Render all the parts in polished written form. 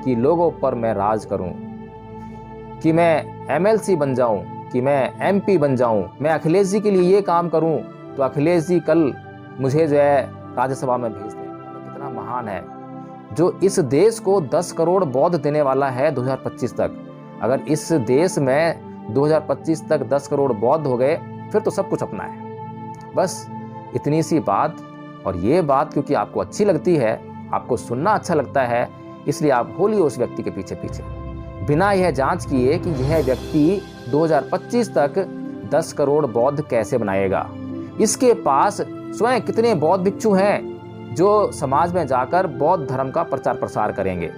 कि लोगों पर मैं राज करूं, कि मैं एमएलसी बन जाऊं, कि मैं एमपी बन जाऊं, मैं अखिलेश जी के लिए ये काम करूं तो अखिलेश जी कल मुझे जो है राज्यसभा में भेज दें। तो कितना महान है जो इस देश को 10 करोड़ बौद्ध देने वाला है 2025 तक। अगर इस देश में 2025 तक 10 करोड़ बौद्ध हो गए फिर तो सब कुछ अपना है। बस इतनी सी बात, और ये बात क्योंकि आपको अच्छी लगती है, आपको सुनना अच्छा लगता है, इसलिए आप बोलिए उस व्यक्ति के पीछे पीछे, बिना यह जांच किए कि यह व्यक्ति 2025 तक 10 करोड़ बौद्ध कैसे बनाएगा। इसके पास स्वयं कितने बौद्ध भिक्षु हैं जो समाज में जाकर बौद्ध धर्म का प्रचार प्रसार करेंगे।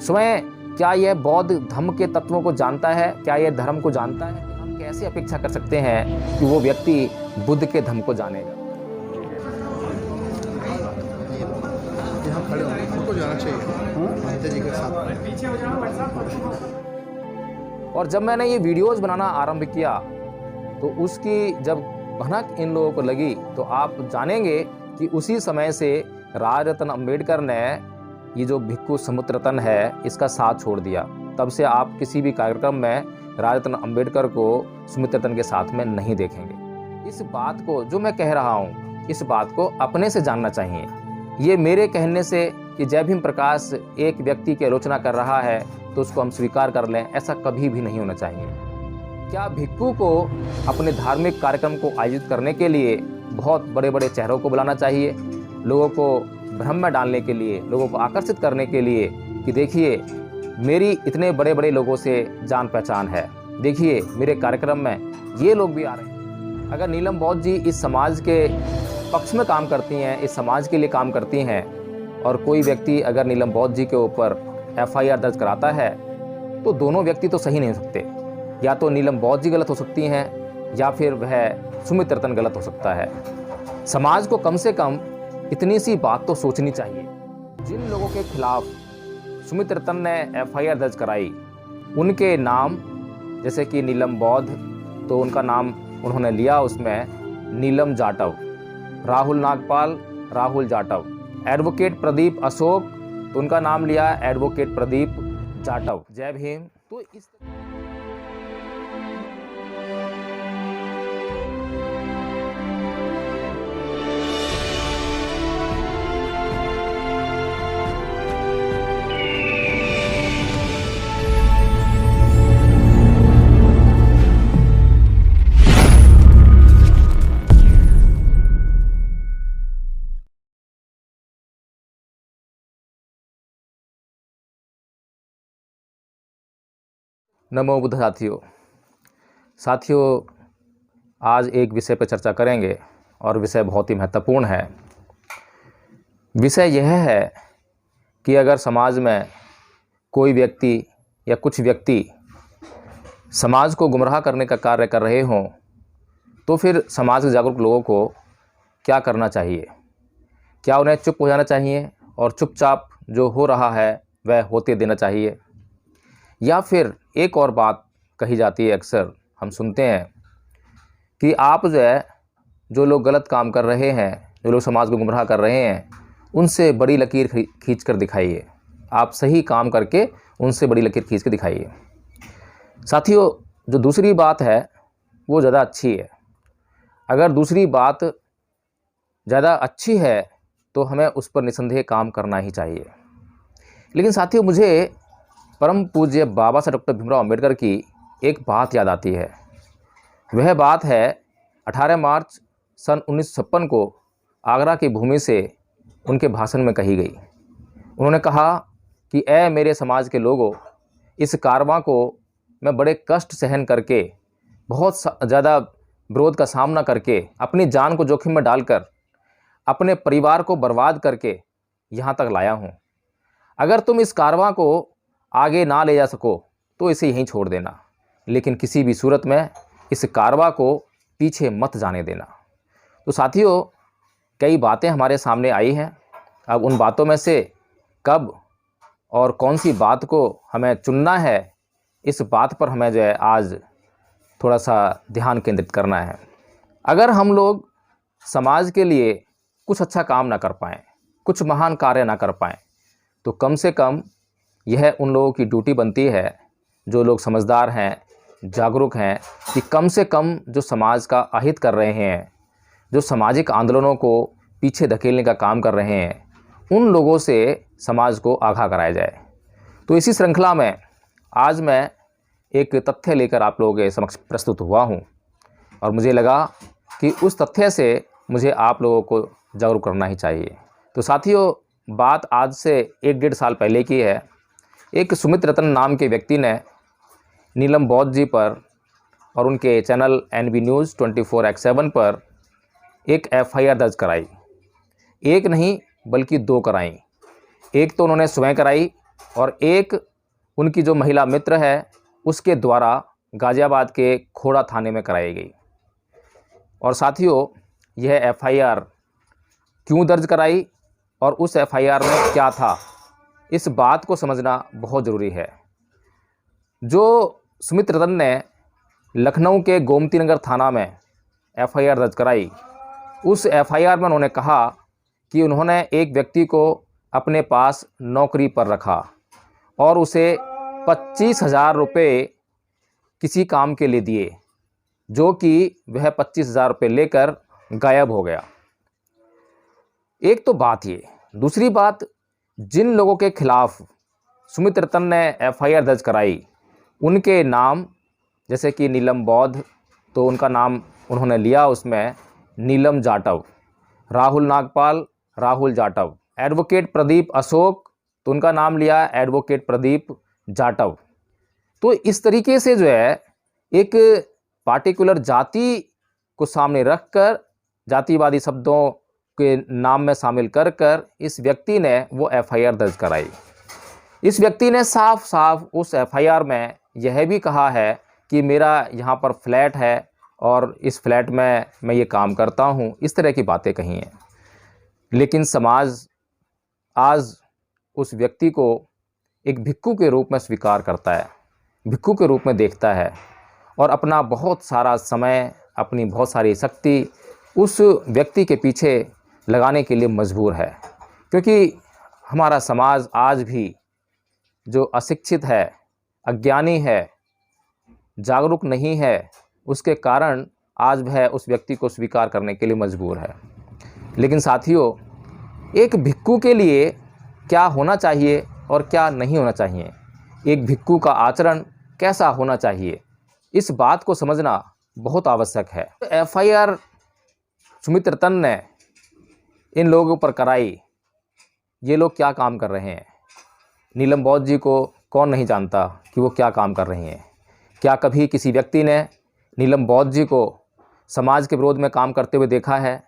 स्वयं क्या यह बौद्ध धर्म के तत्वों को जानता है, क्या यह धर्म को जानता है? हम कैसे अपेक्षा कर सकते हैं कि वो व्यक्ति बुद्ध के धर्म को जानेगा। खड़े होंगे, फोटो जाना चाहिए माता जी के साथ। और जब मैंने ये वीडियोस बनाना आरंभ किया तो उसकी जब भनक इन लोगों को लगी तो आप जानेंगे कि उसी समय से राजरत्न अंबेडकर ने ये जो भिक्खु समुद्रतन है इसका साथ छोड़ दिया। तब से आप किसी भी कार्यक्रम में राजरत्न अंबेडकर को सुमित्रतन के साथ में नहीं देखेंगे। इस बात को जो मैं कह रहा हूँ, इस बात को अपने से जानना चाहिए। ये मेरे कहने से कि जय भीम प्रकाश एक व्यक्ति की आलोचना कर रहा है तो उसको हम स्वीकार कर लें, ऐसा कभी भी नहीं होना चाहिए। क्या भिक्खु को अपने धार्मिक कार्यक्रम को आयोजित करने के लिए बहुत बड़े बड़े चेहरों को बुलाना चाहिए, लोगों को भ्रम में डालने के लिए, लोगों को आकर्षित करने के लिए कि देखिए मेरी इतने बड़े बड़े लोगों से जान पहचान है, देखिए मेरे कार्यक्रम में ये लोग भी आ रहे हैं। अगर नीलम बौद्ध जी इस समाज के पक्ष में काम करती हैं, इस समाज के लिए काम करती हैं, और कोई व्यक्ति अगर नीलम बौद्ध जी के ऊपर FIR दर्ज कराता है तो दोनों व्यक्ति तो सही नहीं हो सकते। या तो नीलम बौद्ध जी गलत हो सकती हैं या फिर वह सुमित्रतन गलत हो सकता है। समाज को कम से कम इतनी सी बात तो सोचनी चाहिए। जिन लोगों के खिलाफ सुमित्रतन ने FIR दर्ज कराई उनके नाम, जैसे कि नीलम बौद्ध, तो उनका नाम उन्होंने लिया उसमें नीलम जाटव, राहुल नागपाल राहुल जाटव, एडवोकेट प्रदीप अशोक तो उनका नाम लिया एडवोकेट प्रदीप जाटव। जय भीम। तो इस नमो बुद्ध साथियों, आज एक विषय पर चर्चा करेंगे और विषय बहुत ही महत्वपूर्ण है। विषय यह है कि अगर समाज में कोई व्यक्ति या कुछ व्यक्ति समाज को गुमराह करने का कार्य कर रहे हों तो फिर समाज के जागरूक लोगों को क्या करना चाहिए? क्या उन्हें चुप हो जाना चाहिए और चुपचाप जो हो रहा है वह होते देना चाहिए? या फिर एक और बात कही जाती है, अक्सर हम सुनते हैं कि आप जो लोग गलत काम कर रहे हैं, जो लोग समाज को गुमराह कर रहे हैं, उनसे बड़ी लकीर खींच कर दिखाइए। आप सही काम करके उनसे बड़ी लकीर खींच के दिखाइए। साथियों, जो दूसरी बात है वो ज़्यादा अच्छी है। अगर दूसरी बात ज़्यादा अच्छी है तो हमें उस पर निसंदेह काम करना ही चाहिए। लेकिन साथियों, मुझे परम पूज्य बाबा साहब डॉक्टर भीमराव अम्बेडकर की एक बात याद आती है। वह बात है 18 मार्च सन 1956 को आगरा की भूमि से उनके भाषण में कही गई। उन्होंने कहा कि ऐ मेरे समाज के लोगों, इस कारवां को मैं बड़े कष्ट सहन करके, बहुत ज़्यादा विरोध का सामना करके, अपनी जान को जोखिम में डालकर, अपने परिवार को बर्बाद करके यहाँ तक लाया हूँ। अगर तुम इस कारवां को आगे ना ले जा सको तो इसे यहीं छोड़ देना, लेकिन किसी भी सूरत में इस कारवां को पीछे मत जाने देना। तो साथियों, कई बातें हमारे सामने आई हैं। अब उन बातों में से कब और कौन सी बात को हमें चुनना है, इस बात पर हमें आज थोड़ा सा ध्यान केंद्रित करना है। अगर हम लोग समाज के लिए कुछ अच्छा काम ना कर पाएँ, कुछ महान कार्य ना कर पाएँ, तो कम से कम यह उन लोगों की ड्यूटी बनती है जो लोग समझदार हैं, जागरूक हैं, कि कम से कम जो समाज का अहित कर रहे हैं, जो सामाजिक आंदोलनों को पीछे धकेलने का काम कर रहे हैं, उन लोगों से समाज को आगाह कराया जाए। तो इसी श्रृंखला में आज मैं एक तथ्य लेकर आप लोगों के समक्ष प्रस्तुत हुआ हूं और मुझे लगा कि उस तथ्य से मुझे आप लोगों को जागरूक करना ही चाहिए। तो साथियों, बात आज से 1-1.5 साल पहले की है। एक सुमित रतन नाम के व्यक्ति ने नीलम बौद्ध जी पर और उनके चैनल NB न्यूज़ 24x7 पर एक FIR दर्ज कराई। एक नहीं बल्कि 2 कराई। एक तो उन्होंने स्वयं कराई और एक उनकी जो महिला मित्र है उसके द्वारा गाज़ियाबाद के खोड़ा थाने में कराई गई। और साथियों, यह FIR क्यों दर्ज कराई और उस FIR में क्या था, इस बात को समझना बहुत ज़रूरी है। जो सुमित रतन ने लखनऊ के गोमती नगर थाना में FIR दर्ज कराई, उस FIR में उन्होंने कहा कि उन्होंने एक व्यक्ति को अपने पास नौकरी पर रखा और उसे 25,000 रुपये किसी काम के लिए दिए, जो कि वह 25,000 रुपये लेकर गायब हो गया। एक तो बात ये। दूसरी बात, जिन लोगों के खिलाफ सुमित रतन ने FIR दर्ज कराई उनके नाम, जैसे कि नीलम बौद्ध, तो उनका नाम उन्होंने लिया उसमें नीलम जाटव, राहुल नागपाल, राहुल जाटव, एडवोकेट प्रदीप अशोक, तो उनका नाम लिया एडवोकेट प्रदीप जाटव। तो इस तरीके से जो है एक पार्टिकुलर जाति को सामने रखकर जातिवादी शब्दों के नाम में शामिल कर कर इस व्यक्ति ने वो FIR दर्ज कराई। इस व्यक्ति ने साफ साफ उस FIR में यह भी कहा है कि मेरा यहाँ पर फ्लैट है और इस फ्लैट में मैं ये काम करता हूँ, इस तरह की बातें कही हैं। लेकिन समाज आज उस व्यक्ति को एक भिक्खू के रूप में स्वीकार करता है, भिक्खू के रूप में देखता है और अपना बहुत सारा समय, अपनी बहुत सारी शक्ति उस व्यक्ति के पीछे लगाने के लिए मजबूर है। क्योंकि हमारा समाज आज भी जो अशिक्षित है, अज्ञानी है, जागरूक नहीं है, उसके कारण आज वह उस व्यक्ति को स्वीकार करने के लिए मजबूर है। लेकिन साथियों, एक भिक्खू के लिए क्या होना चाहिए और क्या नहीं होना चाहिए, एक भिक्खू का आचरण कैसा होना चाहिए, इस बात को समझना बहुत आवश्यक है। FIR सुमित रतन ने इन लोगों पर कराई, ये लोग क्या काम कर रहे हैं? नीलम बौद्ध जी को कौन नहीं जानता कि वो क्या काम कर रही हैं? क्या कभी किसी व्यक्ति ने नीलम बौद्ध जी को समाज के विरोध में काम करते हुए देखा है?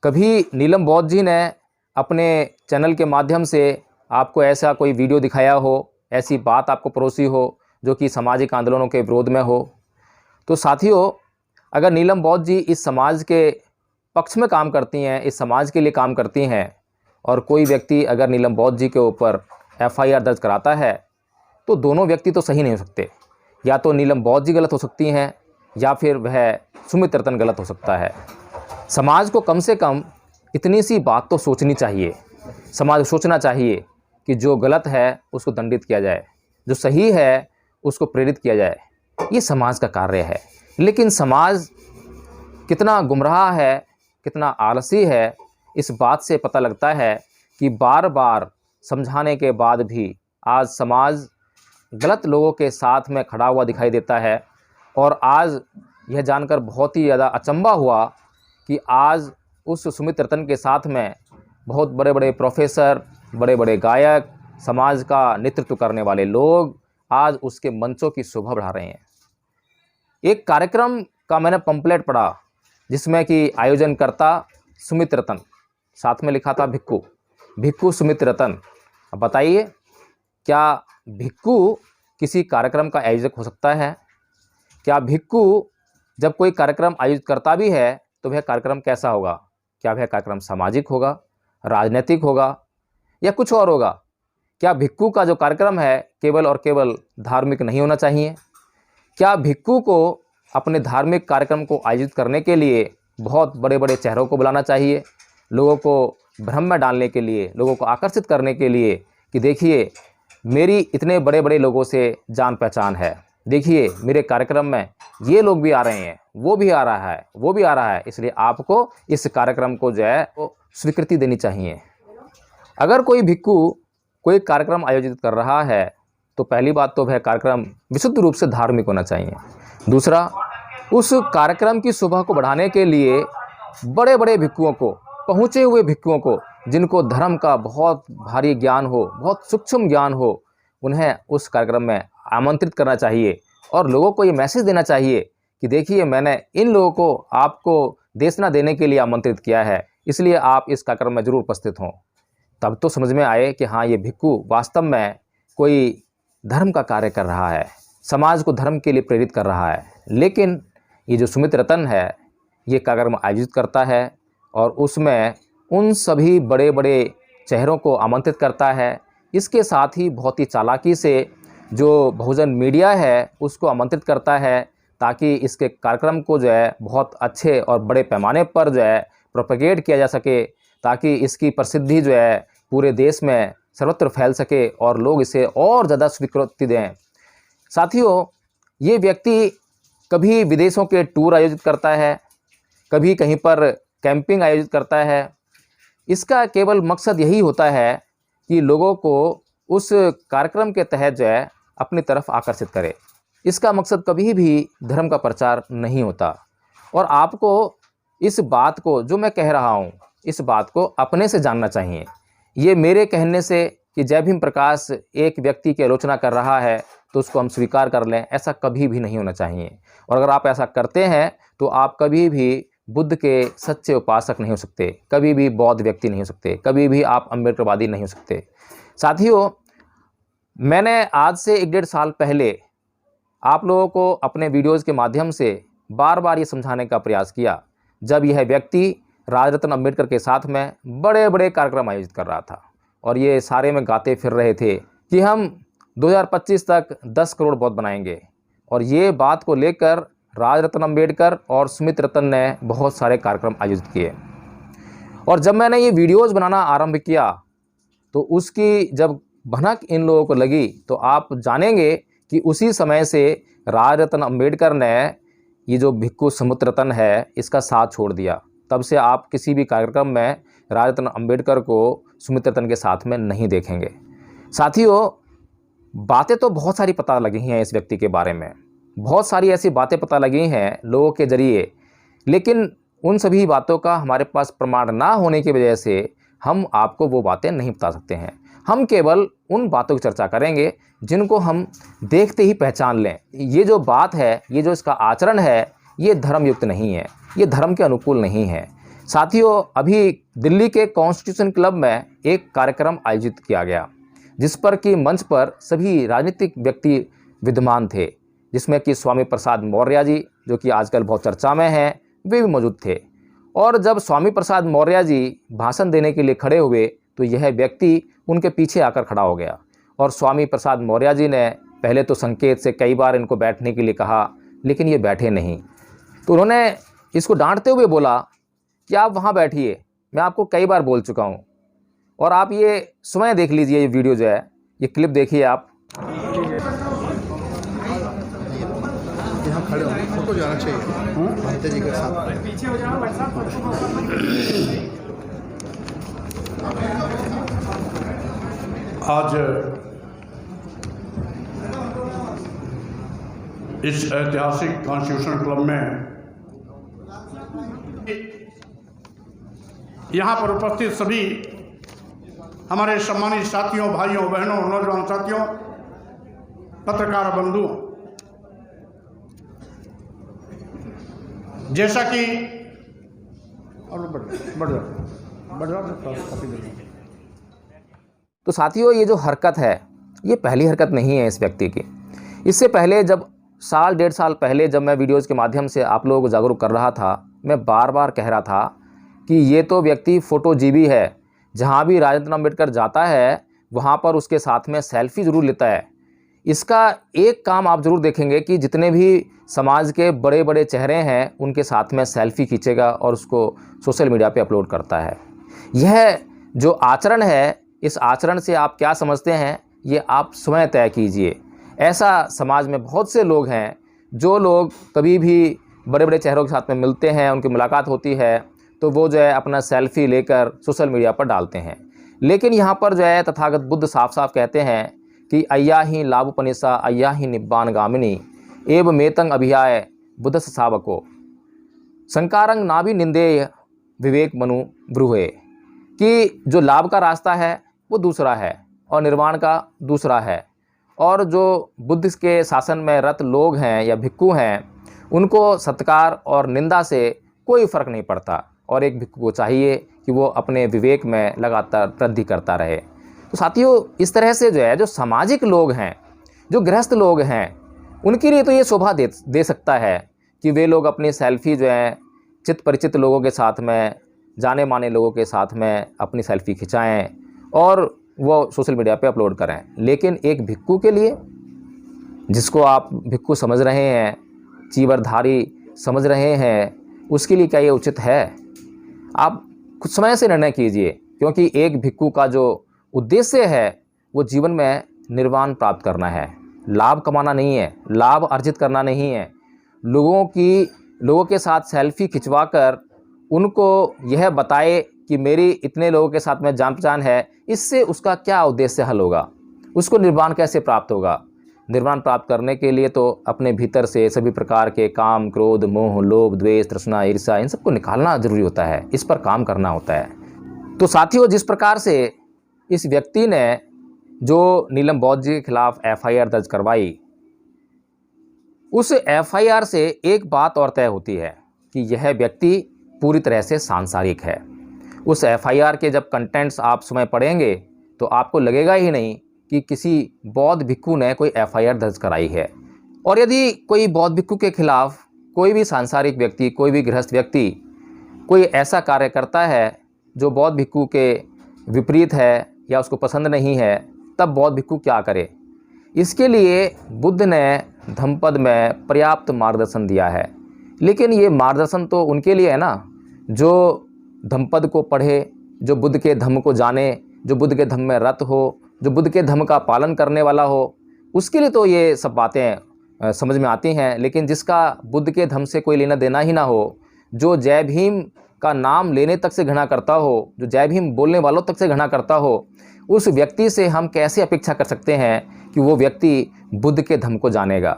कभी नीलम बौद्ध जी ने अपने चैनल के माध्यम से आपको ऐसा कोई वीडियो दिखाया हो, ऐसी बात आपको परोसी हो जो कि सामाजिक आंदोलनों के विरोध में हो? तो साथियों, अगर नीलम बौद्ध जी इस समाज के पक्ष में काम करती हैं, इस समाज के लिए काम करती हैं, और कोई व्यक्ति अगर नीलम बौद्ध जी के ऊपर FIR दर्ज कराता है, तो दोनों व्यक्ति तो सही नहीं हो सकते। या तो नीलम बौद्ध जी गलत हो सकती हैं या फिर वह सुमित रतन गलत हो सकता है। समाज को कम से कम इतनी सी बात तो सोचनी चाहिए, समाज को सोचना चाहिए कि जो गलत है उसको दंडित किया जाए, जो सही है उसको प्रेरित किया जाए। ये समाज का कार्य है। लेकिन समाज कितना गुमराह है, कितना आलसी है, इस बात से पता लगता है कि बार बार समझाने के बाद भी आज समाज गलत लोगों के साथ में खड़ा हुआ दिखाई देता है। और आज यह जानकर बहुत ही ज़्यादा अचंभा हुआ कि आज उस सुमित रतन के साथ में बहुत बड़े बड़े प्रोफेसर, बड़े बड़े गायक, समाज का नेतृत्व करने वाले लोग आज उसके मंचों की शोभा बढ़ा रहे हैं। एक कार्यक्रम का मैंने पंपलेट पढ़ा जिसमें कि आयोजनकर्ता सुमित रतन, साथ में लिखा था भिक्खू, भिक्खू सुमित रतन। अब बताइए, क्या भिक्खू किसी कार्यक्रम का आयोजक हो सकता है? क्या भिक्खू जब कोई कार्यक्रम आयोजित करता भी है तो वह कार्यक्रम कैसा होगा? क्या वह कार्यक्रम सामाजिक होगा, राजनीतिक होगा या कुछ और होगा? क्या भिक्खू का जो कार्यक्रम है केवल और केवल धार्मिक नहीं होना चाहिए? क्या भिक्खू को अपने धार्मिक कार्यक्रम को आयोजित करने के लिए बहुत बड़े बड़े चेहरों को बुलाना चाहिए, लोगों को भ्रम में डालने के लिए, लोगों को आकर्षित करने के लिए कि देखिए मेरी इतने बड़े बड़े लोगों से जान पहचान है। देखिए मेरे कार्यक्रम में ये लोग भी आ रहे हैं, वो भी आ रहा है, वो भी आ रहा है, इसलिए आपको इस कार्यक्रम को जो है वो स्वीकृति देनी चाहिए। अगर कोई भिक्खु कोई कार्यक्रम आयोजित कर रहा है तो पहली बात तो वह कार्यक्रम विशुद्ध रूप से धार्मिक होना चाहिए। दूसरा, उस कार्यक्रम की शोभा को बढ़ाने के लिए बड़े बड़े भिक्षुओं को, पहुँचे हुए भिक्षुओं को, जिनको धर्म का बहुत भारी ज्ञान हो, बहुत सूक्ष्म ज्ञान हो, उन्हें उस कार्यक्रम में आमंत्रित करना चाहिए और लोगों को ये मैसेज देना चाहिए कि देखिए मैंने इन लोगों को आपको देशना देने के लिए आमंत्रित किया है, इसलिए आप इस कार्यक्रम में ज़रूर उपस्थित हों। तब तो समझ में आए कि हाँ, ये भिक्खु वास्तव में कोई धर्म का कार्य कर रहा है, समाज को धर्म के लिए प्रेरित कर रहा है। लेकिन ये जो सुमित रतन है, ये कार्यक्रम आयोजित करता है और उसमें उन सभी बड़े बड़े चेहरों को आमंत्रित करता है। इसके साथ ही बहुत ही चालाकी से जो बहुजन मीडिया है उसको आमंत्रित करता है, ताकि इसके कार्यक्रम को जो है बहुत अच्छे और बड़े पैमाने पर जो है प्रोपेगेट किया जा सके, ताकि इसकी प्रसिद्धि जो है पूरे देश में सर्वत्र फैल सके और लोग इसे और ज़्यादा स्वीकृति दें। साथियों, ये व्यक्ति कभी विदेशों के टूर आयोजित करता है, कभी कहीं पर कैंपिंग आयोजित करता है। इसका केवल मकसद यही होता है कि लोगों को उस कार्यक्रम के तहत जो है अपनी तरफ आकर्षित करे। इसका मकसद कभी भी धर्म का प्रचार नहीं होता। और आपको इस बात को, जो मैं कह रहा हूँ, इस बात को अपने से जानना चाहिए। ये मेरे कहने से कि जय भीम प्रकाश एक व्यक्ति की आलोचना कर रहा है तो उसको हम स्वीकार कर लें, ऐसा कभी भी नहीं होना चाहिए। और अगर आप ऐसा करते हैं तो आप कभी भी बुद्ध के सच्चे उपासक नहीं हो सकते, कभी भी बौद्ध व्यक्ति नहीं हो सकते, कभी भी आप अम्बेडकरवादी नहीं हो सकते। साथियों, मैंने आज से 1-1.5 साल पहले आप लोगों को अपने वीडियोज़ के माध्यम से बार बार ये समझाने का प्रयास किया, जब यह व्यक्ति राजरत्न अम्बेडकर के साथ में बड़े बड़े कार्यक्रम आयोजित कर रहा था और ये सारे में गाते फिर रहे थे कि हम 2025 तक 10 करोड़ बौद्ध बनाएंगे। और ये बात को लेकर राजरत्न अम्बेडकर और सुमित रतन ने बहुत सारे कार्यक्रम आयोजित किए। और जब मैंने ये वीडियोज़ बनाना आरंभ किया तो उसकी जब भनक इन लोगों को लगी तो आप जानेंगे कि उसी समय से राजरत्न अम्बेडकर ने ये जो भिक्खु सुमित रतन है इसका साथ छोड़ दिया। तब से आप किसी भी कार्यक्रम में राजरत्न अम्बेडकर को सुमित रतन के साथ में नहीं देखेंगे। साथियों, बातें तो बहुत सारी पता लगी हैं इस व्यक्ति के बारे में, बहुत सारी ऐसी बातें पता लगी हैं लोगों के ज़रिए, लेकिन उन सभी बातों का हमारे पास प्रमाण ना होने की वजह से हम आपको वो बातें नहीं बता सकते हैं। हम केवल उन बातों की चर्चा करेंगे जिनको हम देखते ही पहचान लें। ये जो बात है, ये जो इसका आचरण है, ये धर्मयुक्त नहीं है, ये धर्म के अनुकूल नहीं है। साथियों, अभी दिल्ली के कॉन्स्टिट्यूशन क्लब में एक कार्यक्रम आयोजित किया गया जिस पर कि मंच पर सभी राजनीतिक व्यक्ति विद्यमान थे, जिसमें कि स्वामी प्रसाद मौर्य जी, जो कि आजकल बहुत चर्चा में हैं, वे भी मौजूद थे। और जब स्वामी प्रसाद मौर्य जी भाषण देने के लिए खड़े हुए तो यह व्यक्ति उनके पीछे आकर खड़ा हो गया और स्वामी प्रसाद मौर्य जी ने पहले तो संकेत से कई बार इनको बैठने के लिए कहा, लेकिन ये बैठे नहीं। तो उन्होंने इसको डांटते हुए बोला कि आप वहाँ बैठिए, मैं आपको कई बार बोल चुका हूँ। और आप ये स्वयं देख लीजिए, ये वीडियो जो है, ये क्लिप देखिए आप। यहाँ खड़े होंगे, फोटो जाना चाहिए महंत जी के साथ। पीछे हो जाओ भाई साहब। आज इस ऐतिहासिक कॉन्स्टिट्यूशन क्लब में यहाँ पर उपस्थित सभी हमारे सम्मानित साथियों, भाइयों, बहनों, नौजवान साथियों, पत्रकार बंधुओं, जैसा कि तो साथियों, ये जो हरकत है, ये पहली हरकत नहीं है इस व्यक्ति की। इससे पहले जब 1-1.5 साल पहले जब मैं वीडियोज़ के माध्यम से आप लोगों को जागरूक कर रहा था, मैं बार बार कह रहा था कि ये तो व्यक्ति फ़ोटोजीवी है। जहाँ भी राजरत्न अम्बेडकर जाता है वहाँ पर उसके साथ में सेल्फी ज़रूर लेता है। इसका एक काम आप ज़रूर देखेंगे कि जितने भी समाज के बड़े बड़े चेहरे हैं उनके साथ में सेल्फी खींचेगा और उसको सोशल मीडिया पे अपलोड करता है। यह जो आचरण है, इस आचरण से आप क्या समझते हैं ये आप स्वयं तय कीजिए। ऐसा समाज में बहुत से लोग हैं, जो लोग कभी भी बड़े बड़े चेहरों के साथ में मिलते हैं, उनकी मुलाकात होती है तो वो जो है अपना सेल्फी लेकर सोशल मीडिया पर डालते हैं। लेकिन यहाँ पर जो है तथागत बुद्ध साफ साफ कहते हैं कि अय्या ही लाभपनिसा अय्या ही निब्बान गामिनी एव मेतंग अभियाय बुद्ध सावको संकारंग नाभि निंदेय विवेक मनु ब्रूहे, कि जो लाभ का रास्ता है वो दूसरा है और निर्वाण का दूसरा है, और जो बुद्ध के शासन में रत लोग हैं या भिक्खु हैं उनको सत्कार और निंदा से कोई फ़र्क नहीं पड़ता, और एक भिक्खु को चाहिए कि वो अपने विवेक में लगातार वृद्धि करता रहे। तो साथियों, इस तरह से जो है जो सामाजिक लोग हैं, जो गृहस्थ लोग हैं, उनके लिए तो ये शोभा दे सकता है कि वे लोग अपनी सेल्फी जो है चित परिचित लोगों के साथ में, जाने माने लोगों के साथ में अपनी सेल्फी खिंचाएं और वो सोशल मीडिया पे अपलोड करें। लेकिन एक भिक्खु के लिए, जिसको आप भिक्खु समझ रहे हैं, चीवरधारी समझ रहे हैं, उसके लिए क्या ये उचित है? आप कुछ समय से निर्णय कीजिए, क्योंकि एक भिक्खु का जो उद्देश्य है वो जीवन में निर्वाण प्राप्त करना है, लाभ कमाना नहीं है, लाभ अर्जित करना नहीं है। लोगों के साथ सेल्फी खिंचवाकर उनको यह बताए कि मेरी इतने लोगों के साथ में जान पहचान है, इससे उसका क्या उद्देश्य हल होगा? उसको निर्वाण कैसे प्राप्त होगा? निर्वाण प्राप्त करने के लिए तो अपने भीतर से सभी प्रकार के काम, क्रोध, मोह, लोभ, द्वेष, तृष्णा, ईर्ष्या, इन सबको निकालना जरूरी होता है, इस पर काम करना होता है। तो साथियों, जिस प्रकार से इस व्यक्ति ने जो नीलम बौद्ध जी के खिलाफ FIR दर्ज करवाई, उस FIR से एक बात और तय होती है कि यह व्यक्ति पूरी तरह से सांसारिक है। उस FIR के जब कंटेंट्स आप स्वयं पढ़ेंगे तो आपको लगेगा ही नहीं कि किसी बौद्ध भिक्खु ने कोई FIR दर्ज कराई है। और यदि कोई बौद्ध भिक्खु के खिलाफ कोई भी सांसारिक व्यक्ति, कोई भी गृहस्थ व्यक्ति कोई ऐसा कार्य करता है जो बौद्ध भिक्खु के विपरीत है या उसको पसंद नहीं है, तब बौद्ध भिक्खु क्या करे? इसके लिए बुद्ध ने धम्मपद में पर्याप्त मार्गदर्शन दिया है। लेकिन ये मार्गदर्शन तो उनके लिए है ना, जो धम्मपद को पढ़े, जो बुद्ध के धम्म को जाने, जो बुद्ध के धम्म में रत हो, जो बुद्ध के धम्म का पालन करने वाला हो, उसके लिए तो ये सब बातें समझ में आती हैं। लेकिन जिसका बुद्ध के धम्म से कोई लेना देना ही ना हो, जो जय भीम का नाम लेने तक से घृणा करता हो, जो जय भीम बोलने वालों तक से घृणा करता हो, उस व्यक्ति से हम कैसे अपेक्षा कर सकते हैं कि वो व्यक्ति बुद्ध के धम्म को जानेगा?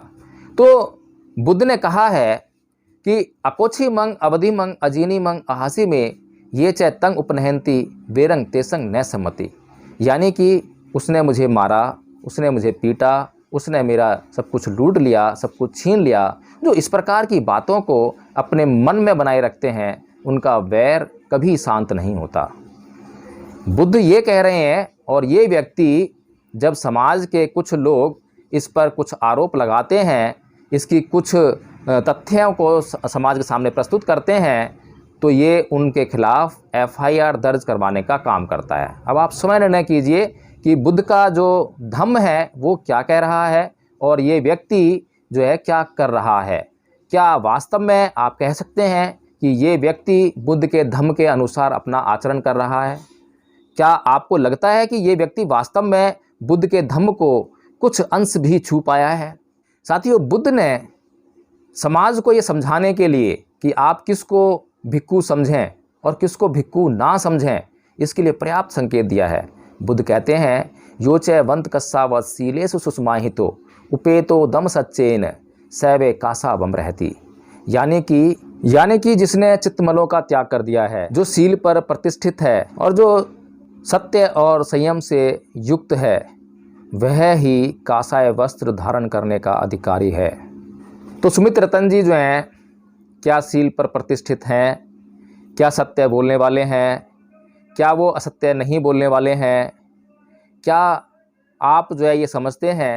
तो बुद्ध ने कहा है कि अकोछी मंग अवधि मंग अजीनी मंग अहासी में ये च तंग उपनहंती वेरंग तेसंग न सम्मति, यानी कि उसने मुझे मारा, उसने मुझे पीटा, उसने मेरा सब कुछ लूट लिया, सब कुछ छीन लिया। जो इस प्रकार की बातों को अपने मन में बनाए रखते हैं, उनका वैर कभी शांत नहीं होता। बुद्ध ये कह रहे हैं, और ये व्यक्ति जब समाज के कुछ लोग इस पर कुछ आरोप लगाते हैं, इसकी कुछ तथ्यों को समाज के सामने प्रस्तुत करते हैं, तो ये उनके खिलाफ FIR दर्ज करवाने का काम करता है। अब आप स्वयं निर्णय कीजिए कि बुद्ध का जो धम्म है वो क्या कह रहा है और ये व्यक्ति जो है क्या कर रहा है। क्या वास्तव में आप कह सकते हैं कि ये व्यक्ति बुद्ध के धम्म के अनुसार अपना आचरण कर रहा है? क्या आपको लगता है कि ये व्यक्ति वास्तव में बुद्ध के धम्म को कुछ अंश भी छू पाया है? साथियों, बुद्ध ने समाज को ये समझाने के लिए कि आप किसको भिक्खु समझें और किसको भिक्खु ना समझें, इसके लिए पर्याप्त संकेत दिया है। बुद्ध कहते हैं, यो च वंत कस्सा व सीलेसु सुस्माहितो उपेतो दम सच्चेन सैवे कासा बम रहती, यानी कि जिसने चित्तमलों का त्याग कर दिया है, जो सील पर प्रतिष्ठित है और जो सत्य और संयम से युक्त है, वह ही कासाय वस्त्र धारण करने का अधिकारी है। तो सुमित रतन जी जो हैं, क्या सील पर प्रतिष्ठित हैं? क्या सत्य बोलने वाले हैं? क्या वो असत्य नहीं बोलने वाले हैं? क्या आप जो है ये समझते हैं